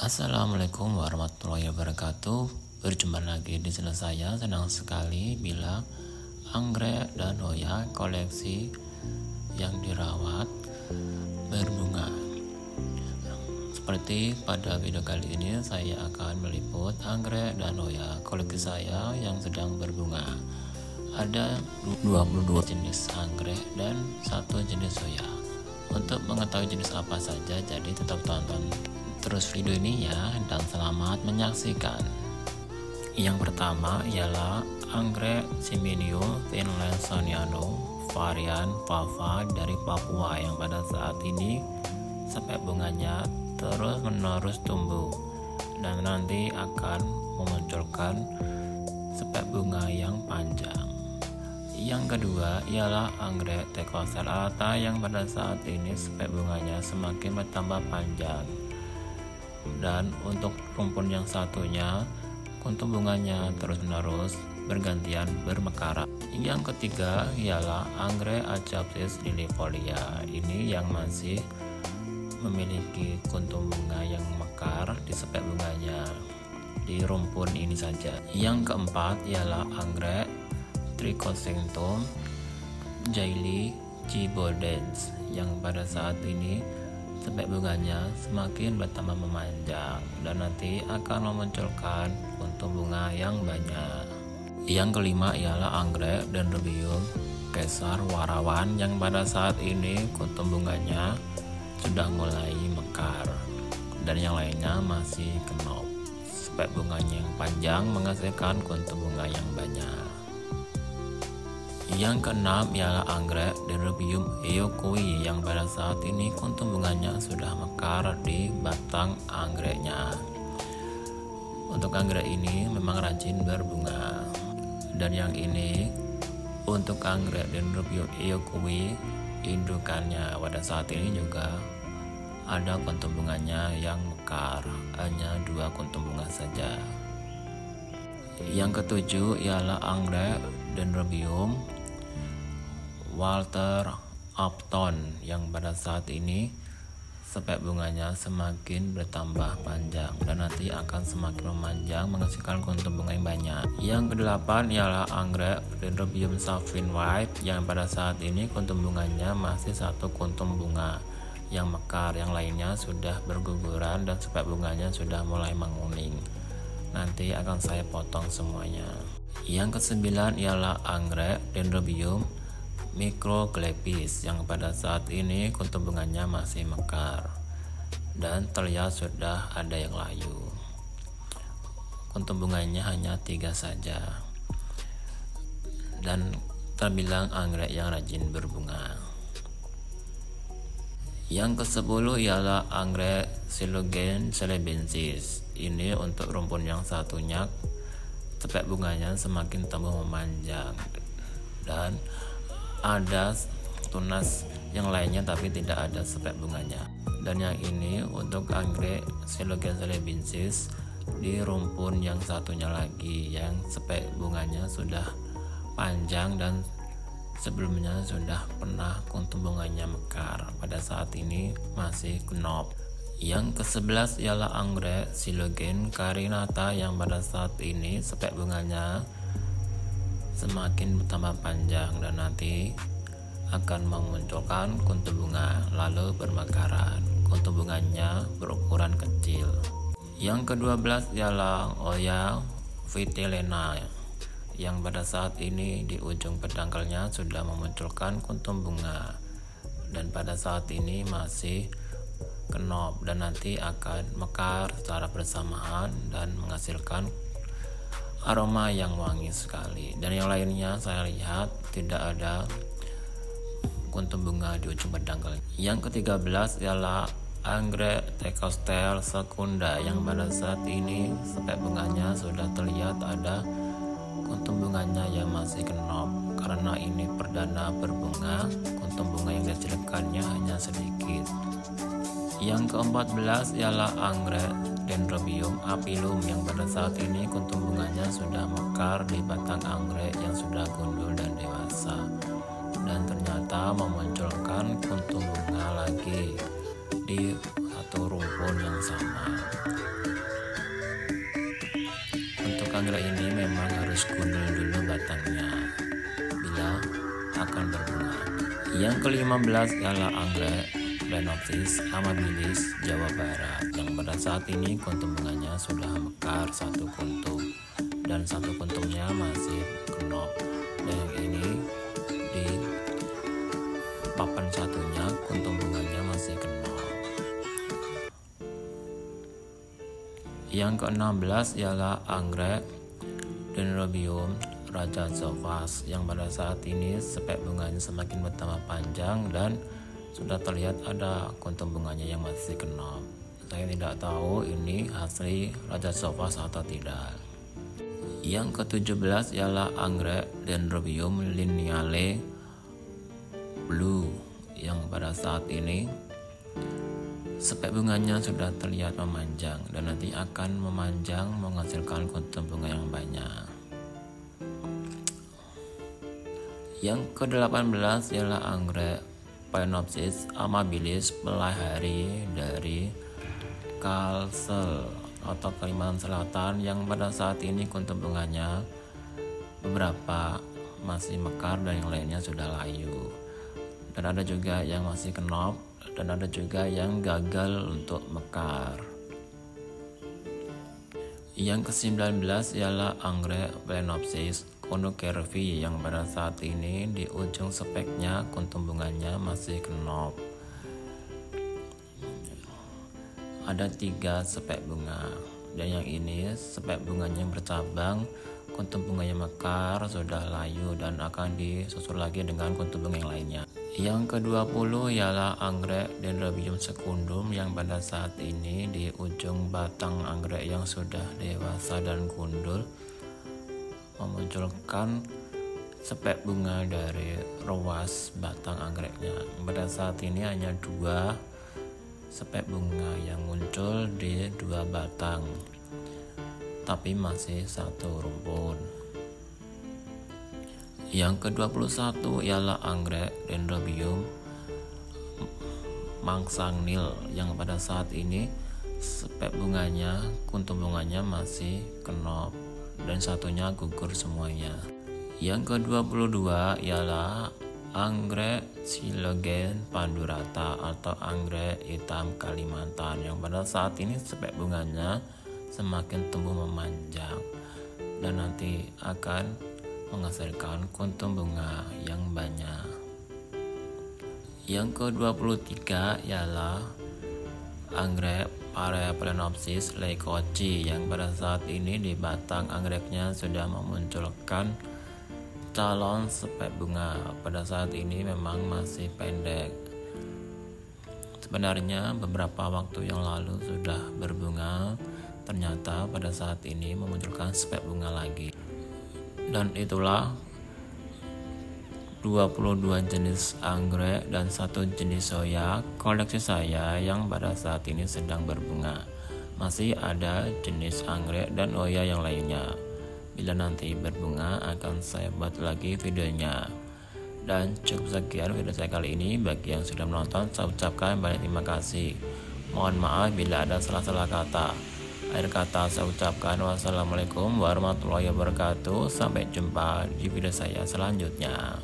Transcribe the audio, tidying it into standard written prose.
Assalamualaikum warahmatullahi wabarakatuh. Berjumpa lagi di channel saya. Senang sekali bila anggrek dan hoya koleksi yang dirawat berbunga. Seperti pada video kali ini, saya akan meliput anggrek dan hoya koleksi saya yang sedang berbunga. Ada 22 jenis anggrek dan 1 jenis hoya. Untuk mengetahui jenis apa saja, jadi tetap tonton terus video ini ya, dan selamat menyaksikan. Yang pertama ialah anggrek Simenio finlaysonniana varian Fava dari Papua yang pada saat ini spek bunganya terus menerus tumbuh dan nanti akan memunculkan spek bunga yang panjang. Yang kedua ialah anggrek Thecostel alata yang pada saat ini spek bunganya semakin bertambah panjang. Dan untuk rumpun yang satunya, kuntum bunganya terus-menerus bergantian bermekaran. Yang ketiga ialah anggrek Acampis liliifolia. Ini yang masih memiliki kuntum bunga yang mekar di spek bunganya di rumpun ini saja. Yang keempat ialah anggrek Trichosynthum Jaili Chibodens yang pada saat ini spek bunganya semakin bertambah memanjang dan nanti akan memunculkan kuntum bunga yang banyak. Yang kelima ialah anggrek Dendrobium Caesar warawan yang pada saat ini kuntum bunganya sudah mulai mekar dan yang lainnya masih kenop. Spek bunganya yang panjang menghasilkan kuntum bunga yang banyak. Yang keenam ialah anggrek Dendrobium heokoi yang pada saat ini kuntum bunganya sudah mekar di batang anggreknya. Untuk anggrek ini memang rajin berbunga. Dan yang ini untuk anggrek Dendrobium heokoi indukannya pada saat ini juga ada kuntum bunganya yang mekar, hanya 2 kuntum bunga saja. Yang ketujuh ialah anggrek Dendrobium Walter Upton yang pada saat ini spek bunganya semakin bertambah panjang dan nanti akan semakin memanjang menghasilkan kuntum bunga yang banyak. Yang kedelapan ialah anggrek Dendrobium Sapphire White yang pada saat ini kuntum bunganya masih 1 kuntum bunga yang mekar, yang lainnya sudah berguguran dan spek bunganya sudah mulai menguning. Nanti akan saya potong semuanya. Yang kesembilan ialah anggrek Dendrobium Microglepis yang pada saat ini kuntum bunganya masih mekar dan terlihat sudah ada yang layu. Kuntum bunganya hanya 3 saja dan terbilang anggrek yang rajin berbunga. Yang ke-10 ialah anggrek Silogen celebensis. Ini untuk rumpun yang satunya spek bunganya semakin tumbuh memanjang dan ada tunas yang lainnya tapi tidak ada spek bunganya. Dan yang ini untuk anggrek Silogen celebensis di rumpun yang satunya lagi yang spek bunganya sudah panjang dan sebelumnya sudah pernah kuntum bunganya mekar, pada saat ini masih kenop. Yang ke-11 ialah anggrek Silogen carinata yang pada saat ini spek bunganya semakin bertambah panjang dan nanti akan memunculkan kuntum bunga lalu bermekaran. Kuntum bunganya berukuran kecil. Yang ke-12 ialah Hoya vitellina yang pada saat ini di ujung pedangkalnya sudah memunculkan kuntum bunga dan pada saat ini masih kenop dan nanti akan mekar secara bersamaan dan menghasilkan aroma yang wangi sekali. Dan yang lainnya saya lihat tidak ada kuntum bunga di ujung pedangkal. Yang ke-13 ialah anggrek Thecostel secunda yang pada saat ini spek bunganya sudah terlihat ada kuntum bunganya yang masih kenop. Karena ini perdana berbunga, kuntum bunga yang dihasilkannya hanya sedikit. Yang ke-14 ialah anggrek Dendrobium apilum yang pada saat ini kuntum bunganya sudah mekar di batang anggrek yang sudah gundul dan dewasa dan ternyata memunculkan kuntum bunga lagi di satu rumpun yang sama. anggrek ini memang harus gundul dulu batangnya bila akan berbunga. Yang ke-15 ialah anggrek Phalaenopsis amabilis Jawa Barat, yang pada saat ini kuntum bunganya sudah mekar satu kuntum dan satu kuntumnya masih kenop, dan yang ini di papan satunya kuntum bunganya masih kenop. Yang ke-16 ialah anggrek Dendrobium rajazophyes, yang pada saat ini spek bunganya semakin bertambah panjang dan sudah terlihat ada kuntum bunganya yang masih kenop. Saya tidak tahu ini asli rajazophyes atau tidak. Yang ke-17 ialah anggrek Dendrobium lineale blue, yang pada saat ini spek bunganya sudah terlihat memanjang dan nanti akan memanjang menghasilkan kuntum bunga yang banyak. Yang ke-18 ialah anggrek Phalaenopsis amabilis pelahari dari Kalsel atau Kalimantan Selatan, yang pada saat ini kuntum bunganya beberapa masih mekar dan yang lainnya sudah layu, dan ada juga yang masih kenop dan ada juga yang gagal untuk mekar. Yang ke-19 ialah anggrek Phalaenopsis conocervi, yang pada saat ini di ujung speknya kuntum bunganya masih kenop. Ada 3 spek bunga, dan yang ini spek bunganya bercabang, kuntum bunganya mekar, sudah layu dan akan disusul lagi dengan kuntum bunga yang lainnya. Yang ke-20 ialah anggrek Dendrobium secundum, yang pada saat ini di ujung batang anggrek yang sudah dewasa dan gundul memunculkan spek bunga dari ruas batang anggreknya. Pada saat ini hanya 2 spek bunga yang muncul di 2 batang, tapi masih satu rumpun. Yang ke-21 ialah anggrek Dendrobium Mangsangil, yang pada saat ini spek bunganya, kuntum bunganya masih kenop dan satunya gugur semuanya. Yang ke-22 ialah anggrek Silogen pandurata atau anggrek hitam Kalimantan, yang pada saat ini spek bunganya semakin tumbuh memanjang dan nanti akan menghasilkan kuntum bunga yang banyak. Yang ke-23 ialah anggrek Phalaenopsis leucoci, yang pada saat ini di batang anggreknya sudah memunculkan calon spek bunga. Pada saat ini memang masih pendek. Sebenarnya beberapa waktu yang lalu sudah berbunga, ternyata pada saat ini memunculkan spek bunga lagi. Dan itulah 22 jenis anggrek dan 1 jenis soya koleksi saya yang pada saat ini sedang berbunga. Masih ada jenis anggrek dan oya yang lainnya. Bila nanti berbunga akan saya buat lagi videonya. Dan cukup sekian video saya kali ini. Bagi yang sudah menonton, saya ucapkan banyak terima kasih. Mohon maaf bila ada salah-salah kata. Akhir kata saya ucapkan wassalamualaikum warahmatullahi wabarakatuh. Sampai jumpa di video saya selanjutnya.